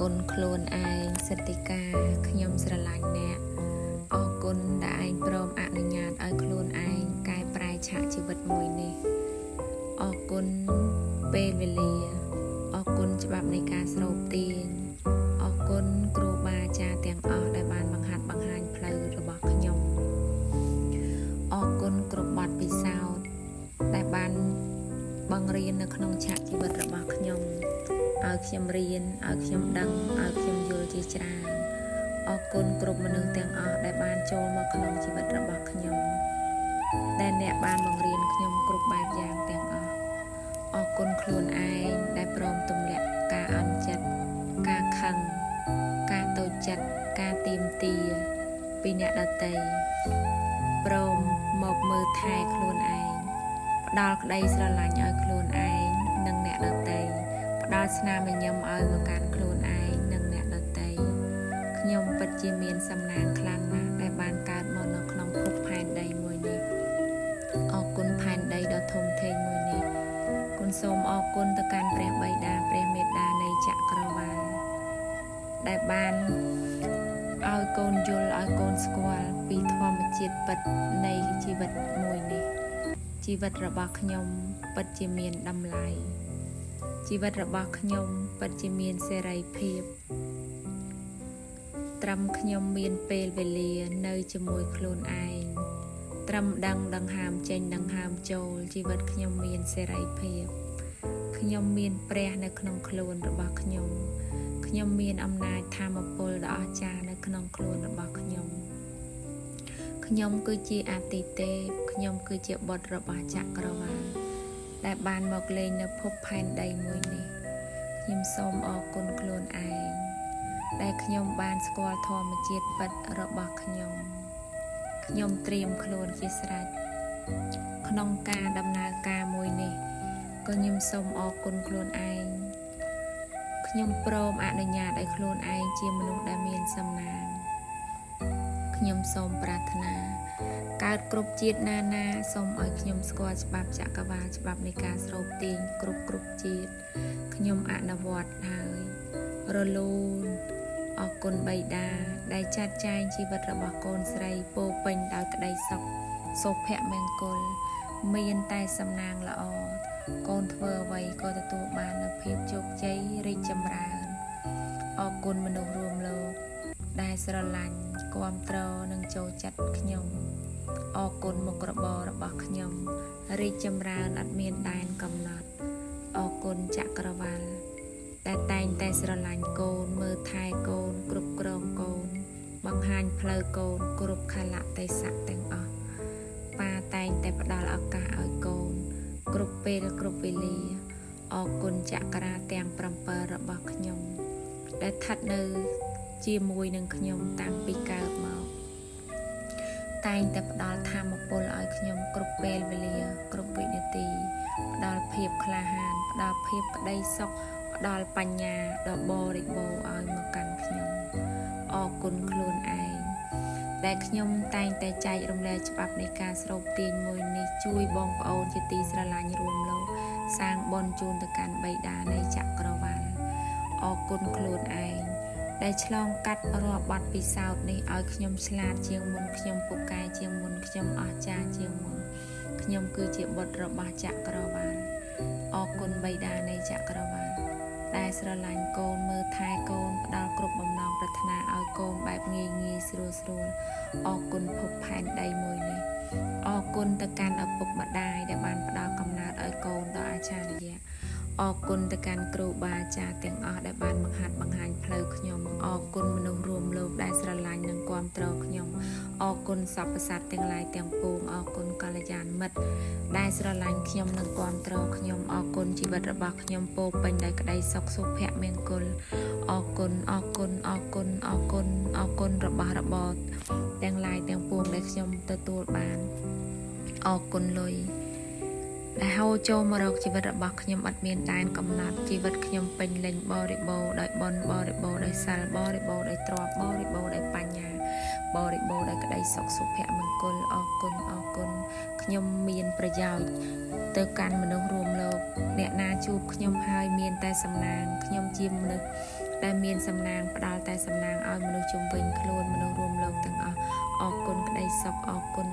គុណខ្លួនឯងសិទ្ធិកាខ្ញុំស្រឡាញ់អ្នកអរគុណដែលឯងព្រមអនុញ្ញាតឲ្យខ្លួនឯងកែប្រែឆាកជីវិតមួយនេះអរគុណពេលវេលាអរគុណច្បាប់នៃការស្រូបទាញអរគុណគ្រូបាអាចារ្យទាំងអស់ដែលបានបង្ហាត់បង្ហាញផ្លូវរបស់ខ្ញុំអរគុណគ្រប់បទពិសោធន៍ដែលបានបង្រៀននៅក្នុងឆាកជីវិតរបស់ខ្ញុំឲ្យខ្ញុំរៀនឲ្យខ្ញុំដឹងឲ្យខ្ញុំយល់ជាច្រើនអរគុណគ្រប់មនុស្សទាំងអស់ដែលបានចូលមកក្នុងជីវិតរបស់ខ្ញុំដែលអ្នកបានបង្រៀនខ្ញុំគ្រប់បែបយ៉ាងទាំងអស់អរគុណខ្លួនឯងដែលព្រមទម្លាក់ការអន់ចិត្តការខឹងការតូចចិត្តការទាមទារពីអ្នកដទៃព្រមមកមើលថែខ្លួនឯងផ្ដល់ក្តីស្រឡាញ់ឲ្យខ្លួនឯងនិងអ្នកដទៃផ្ដល់ស្នាមញញឹមឲ្យមកកាន់ខ្លួនឯងនិងអ្នកដទៃខ្ញុំពិតជាមានសំណាងខ្លាំងណាស់ដែលបានកើតមកនៅក្នុងភពផែនដីមួយនេះអរគុណផែនដីដ៏ធំធេងមួយនេះគុណសូមអរគុណទៅកាន់ព្រះបិតាព្រះមេត្តានៃចក្រវាឡដែលបានឲ្យកូនយល់ឲ្យកូនស្គាល់ពីធម្មជាតិពិតនៃជីវិតមួយនេះជីវិតរបស់ខ្ញុំពិតជាមានតម្លៃជីវិតរបស់ខ្ញុំពិតជាមានសេរីភាពត្រឹមខ្ញុំមានពេលវេលានៅជាមួយខ្លួនឯងត្រឹមដង្ហើមចេញដង្ហើមចូលជីវិតខ្ញុំមានសេរីភាពខ្ញុំមានព្រះនៅក្នុងខ្លួនរបស់ខ្ញុំមានអំណាចថាមពលដ៏អស្ចារ្យនៅក្នុងខ្លួនរបស់ខ្ញុំគឺជាអាទិទេពខ្ញុំគឺជាបុត្ររបស់ចក្រវាឡដែលបានមកលេងនៅភពផែនដីមួយនេះខ្ញុំសូមអរគុណខ្លួនឯងដែលខ្ញុំបានស្គាល់ធម្មជាតិពិតរបស់ខ្ញុំត្រៀមខ្លួនជាស្រេចក្នុងការដំណើរការមួយនេះក៏ខ្ញុំសូមអរគុណខ្លួនឯងខ្ញុំព្រមអនុញ្ញាតឲ្យខ្លួនឯងជាមនុស្សដែលមានសំណាងខ្ញុំសូមប្រាថ្នាកើតគ្រប់ជាតិណាសូមឲ្យខ្ញុំស្គាល់ច្បាប់ចក្រវាឡច្បាប់នៃការស្រូបទាញគ្រប់ជាតិខ្ញុំអនុវត្តហើយរលូនអរគុណបិតាដែលចាត់ចែងជីវិតរបស់កូនស្រីពោពេញដោយក្តីសុខសុភមង្គលមានតែសំណាងល្អកូនធ្វើអ្វីក៏ទទួលបាននូវភាពជោគជ័យរីកចម្រើនអរគុណមនុស្សរួមលោកដែលស្រឡាញ់គាំទ្រនិងចូលចិត្តខ្ញុំអរគុណមុខរបររបស់ខ្ញុំរីកចម្រើនអត់មានដែនកំណត់អរគុណចក្រវាឡដែលតែងតែស្រឡាញ់កូនមើលថែកូនគ្រប់គ្រងកូនបង្ហាញផ្លូវកូនគ្រប់ខលៈទេសៈទាំងអស់ប៉ាតែងតែផ្ដល់ឱកាសឲ្យកូនគ្រប់ពេលគ្រប់វេលាអរគុណចក្រាទាំង7របស់ខ្ញុំដែលស្ថិតនៅជាមួយនឹងខ្ញុំតាំងពីកើតមកតែងតែផ្ដល់ធម៌ពលឲ្យខ្ញុំគ្រប់ពេលវេលាគ្រប់វិនាទីផ្ដល់ភាពក្លាហានផ្ដល់ភាពក្តីសុខផ្ដល់បញ្ញាដ៏បរិបូរណ៍ឲ្យមកកាន់ខ្ញុំអរគុណខ្លួនឯងដែលខ្ញុំតែងតែចែករំលែកច្បាប់នៃការស្រូបទាញមួយនេះជួយបងប្អូនជាទីស្រឡាញ់រួមលោកសាងបុណ្យជូនទៅកាន់បិតានៃចក្រវាឡអរគុណខ្លួនឯងដែលឆ្លងកាត់រាល់បទពិសោធន៍នេះឲ្យខ្ញុំឆ្លាតជាងមុនខ្ញុំពូកែជាងមុនខ្ញុំអស្ចារ្យជាងមុនខ្ញុំគឺជាបុត្ររបស់ចក្រវាឡអរគុណបិតានៃចក្រវាឡដែលស្រឡាញ់កូនមើលថែកូនផ្ដល់គ្រប់បំណងប្រាថ្នាឲ្យកូនបែបងាយស្រួលអរគុណភពផែនដីមួយនេះអរគុណទៅកាន់ឪពុកម្ដាយដែលបានផ្ដល់កំណើតឲ្យកូនដ៏អច្ឆរិយៈអរគុណទៅកាន់គ្រូបាអាចារ្យទាំងអស់ដែលបានបង្ហាត់បង្ហាញផ្លូវខ្ញុំអរគុណមនុស្សរួមលោកដែលស្រឡាញ់និងគាំទ្រខ្ញុំអរគុណសព្វសត្វទាំងឡាយទាំងពួងអរគុណកល្យាណមិត្តដែលស្រឡាញ់ខ្ញុំនិងគាំទ្រខ្ញុំអរគុណជីវិតរបស់ខ្ញុំពោពេញដោយក្តីសុខសុភមង្គលអរគុណរបស់របរទាំងឡាយទាំងពួងដែលខ្ញុំទទួលបានអរគុណលុយដែលហូរចូលមករកជីវិតរបស់ខ្ញុំអត់មានដែនកំណត់ជីវិតខ្ញុំពេញលេញបរិបូរណ៍ដោយបុណ្យបរិបូរណ៍ដោយសិលបរិបូរណ៍ដោយទ្រព្យបរិបូរណ៍ដោយបញ្ញាបរិបូរណ៍ដោយក្តីសុខសុភមង្គលអរគុណខ្ញុំមានប្រយោជន៍ទៅកាន់មនុស្សរួមលោកអ្នកណាជួបខ្ញុំហើយមានតែសំណាងខ្ញុំជាមនុស្ស ដែលមានសំណាងផ្ដាល់តែសំណាងឲ្យមនុស្សជុំវិញខ្លួនមនុស្សរួមលោកទាំងអស់អរគុណក្តីសុខអរគុណ